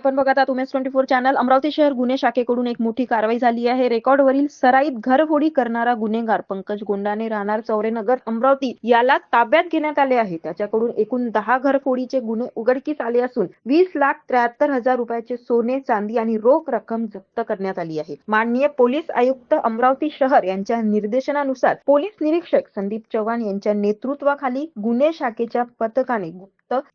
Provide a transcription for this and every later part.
आपण बघत आहात उमेश 24 चॅनल. अमरावती शहर गुन्हे शाखेकडून एक मोठी कारवाई झाली आहे. रेकॉर्डवरील सराईत घरफोडी करणारा गुन्हेगार पंकज गोंडाने राहणार चौरेनगर अमरावती याला ताब्यात घेण्यात आले आहे. त्याच्याकडून एकूण 10 घरफोडीचे गुन्हे उघडकीस आले असून 20,73,000 रुपयाचे सोने चांदी आणि रोख रक्कम जप्त करण्यात आली आहे. माननीय पोलीस आयुक्त अमरावती शहर यांच्या निर्देशनानुसार पोलीस निरीक्षक संदीप चव्हाण यांच्या नेतृत्वाखाली गुन्हे शाखेच्या पथकाने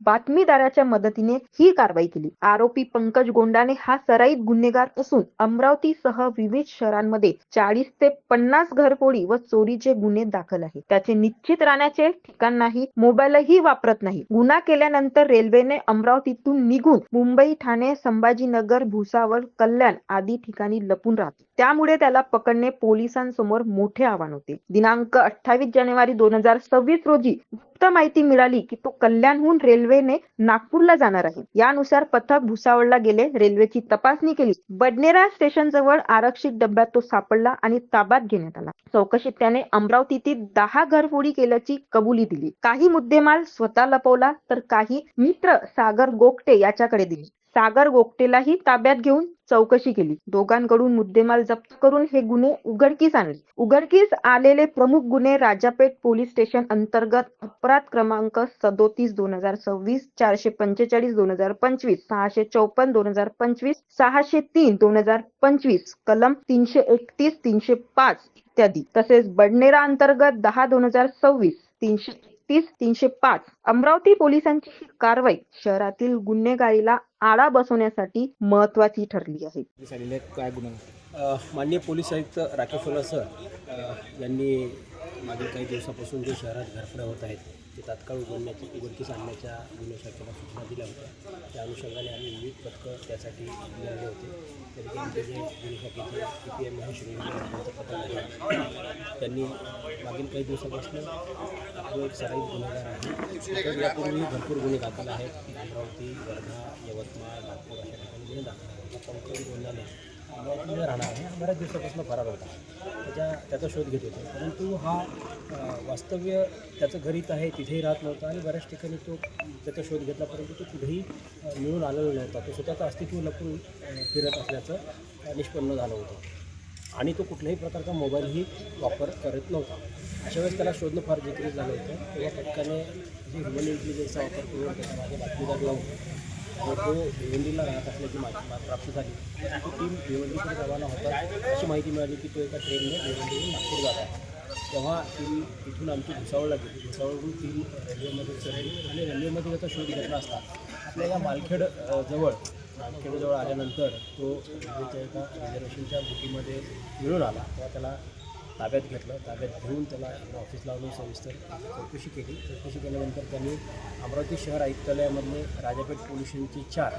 बातमीदाराच्या मदतीने ही कारवाई केली. आरोपी पंकज गोंडाने हा सराईत गुन्हेगार असून अमरावतीसह विविध शहरांमध्ये 40 ते 50 घरफोडी व चोरीचे गुन्हे दाखल आहेत. त्याचे निश्चित राहण्याचे ठिकाण नाही, मोबाईलही वापरत नाही. गुन्हा केल्यानंतर रेल्वेने अमरावतीतून निघून मुंबई, ठाणे, संभाजीनगर, भुसावळ, कल्याण आदी ठिकाणी लपून राहतो. त्यामुळे त्याला पकडणे पोलिसांसमोर मोठे आव्हान होते. दिनांक 28 जानेवारी 2026 रोजी गुप्त माहिती मिळाली की तो कल्याणहून रेल्वेने नागपूरला जाणार आहे. यानुसार पथक भुसावळला गेले. रेल्वेची तपासणी केली. बडनेरा स्टेशन जवळ आरक्षित डब्यात तो सापडला आणि ताब्यात घेण्यात आला. चौकशीत त्याने अमरावतीतील 10 घरफोडी केल्याची कबुली दिली. काही मुद्देमाल स्वतः लपवला तर काही मित्र सागर गोगटे याच्याकडे दिली. सागर गोगटेलाही ताब्यात घेऊन चौकशी केली. दोघांकडून मुद्देमाल जप्त करून हे गुन्हे उघडकीस आणले. उघडकीस आलेले प्रमुख गुन्हे राजापेठ पोलीस स्टेशन अंतर्गत अपराध क्रमांक 37/2026, 445/2025, 654/2025, 603/2025, कलम 331, 305 इत्यादी. तसेच बडनेरा अंतर्गत 10/2026, 331, 305. अमरावती पोलिसांची ही कारवाई शहरातील गुन्हेगारीला आळा बसवण्यासाठी महत्त्वाची ठरली आहे. काय गुन्हा? माननीय पोलीस आयुक्त राकेश ओला सर यांनी मागील काही दिवसापासून जे शहरात घरफोड्या होत आहेत ते तात्काळ उघडकीस आणण्याच्या गुन्हे शाखेला सूचना दिल्या होत्या. त्या अनुषंगाने आम्ही विविध पथकं त्यासाठी निघाले होते. तरी आमचे जे गुन्हे शाखेचे PPM महेश त्यांनी मागील काही दिवसापासून तो एक सराईत गुन्हेगार आहे. तर यापूर्वी भरपूर गुन्हे दाखल आहेत. अमरावती, वर्धा, यवतमाळ, नागपूर अशा ठिकाणी गुन्हे दाखल आहेत. पंकज गोंडाने अमरावतीमध्ये राहणार आहे. बऱ्याच दिवसापासून फरार होता. त्याचा शोध घेत होते. परंतु हा वास्तव्य त्याचं घर इथं आहे, तिथेही राहत नव्हता आणि बऱ्याच ठिकाणी तो त्याचा शोध घेतला, परंतु तो कुठेही मिळून आलेला नव्हता. तो स्वतःचं अस्तित्व लपून फिरत असल्याचं निष्पन्न झालं होतं आणि तो कुठल्याही प्रकारचा मोबाईलही वापर करत नव्हता. अशा वेळेस त्याला शोधणं फार जिक्रीच झालं होतं. तेव्हा पथकाने जी ह्युमन इंटेलिजन्सचा वापर करून त्याच्या मागे बातमीदार लावून तो भिवंडीला राहत असल्याची माहिती प्राप्त झाली. तो टीम भिवंडीकडे रवाना होता. अशी माहिती मिळाली की तो एका ट्रेनने भिवंडीहून नागपूर जात आहे. तेव्हा टीम इथून आमची भुसावळला गेली. भुसावळहून टीम रेल्वेमध्ये चढली आणि रेल्वेमध्ये त्याचा शोध घेतला असता आपल्या या मालखेडजवळ आल्यानंतर तो रेल्वेच्या एका रिझर्वेशनच्या बुकीमध्ये मिळून आला. तेव्हा त्याला ताब्यात घेतलं. ताब्यात घेऊन त्याला ऑफिसला आणून सविस्तर चौकशी केली. चौकशी केल्यानंतर त्यांनी अमरावती शहर आयुक्तालयामधले राजापेठ पोलीस स्टेशनची 4,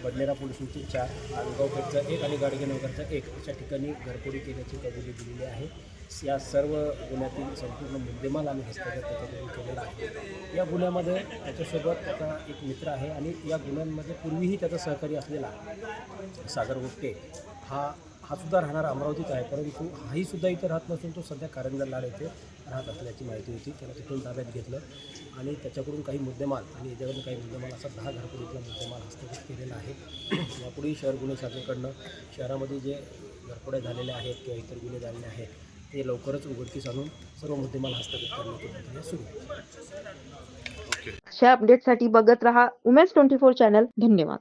बडनेरा पोलीस स्टेशनची 4, आंगाव पेठचा 1 आणि गाडगेनगरचा 1 अशा ठिकाणी घरफोडी केल्याची कबुली दिलेली आहे. या सर्व गुन्ह्यातील संपूर्ण मुद्देमाल आम्ही हस्तगत त्याच्याकडून केलेला आहे. या गुन्ह्यामध्ये त्याच्यासोबत त्याचा एक मित्र आहे आणि या गुन्ह्यांमध्ये पूर्वीही त्याचा सहकारी असलेला सागर गोगटे हा सुद्धा राहणार अमरावतीत आहे. परंतु हाही सुद्धा इथं राहत नसून तो सध्या कारंजाला येथे राहत असल्याची माहिती होती. त्याला तिथून ताब्यात घेतलं आणि त्याच्याकडून काही मुद्देमाल आणि याच्याकडून काही मुद्देमाल असा 10 घरफोडीतला मुद्देमाल हस्तगत केलेला आहे. यापुढेही शहर गुन्हे शाखेकडनं शहरामध्ये जे घरफोड्या झालेल्या आहेत किंवा इतर गुन्हे झालेले आहेत ते लवकरच उघडकीस आणून सर्व मुद्देमाल हस्तगत करण्याची प्रक्रिया सुरू आहे. अशा अपडेटसाठी बघत रहा उमेश 24 चॅनल. धन्यवाद.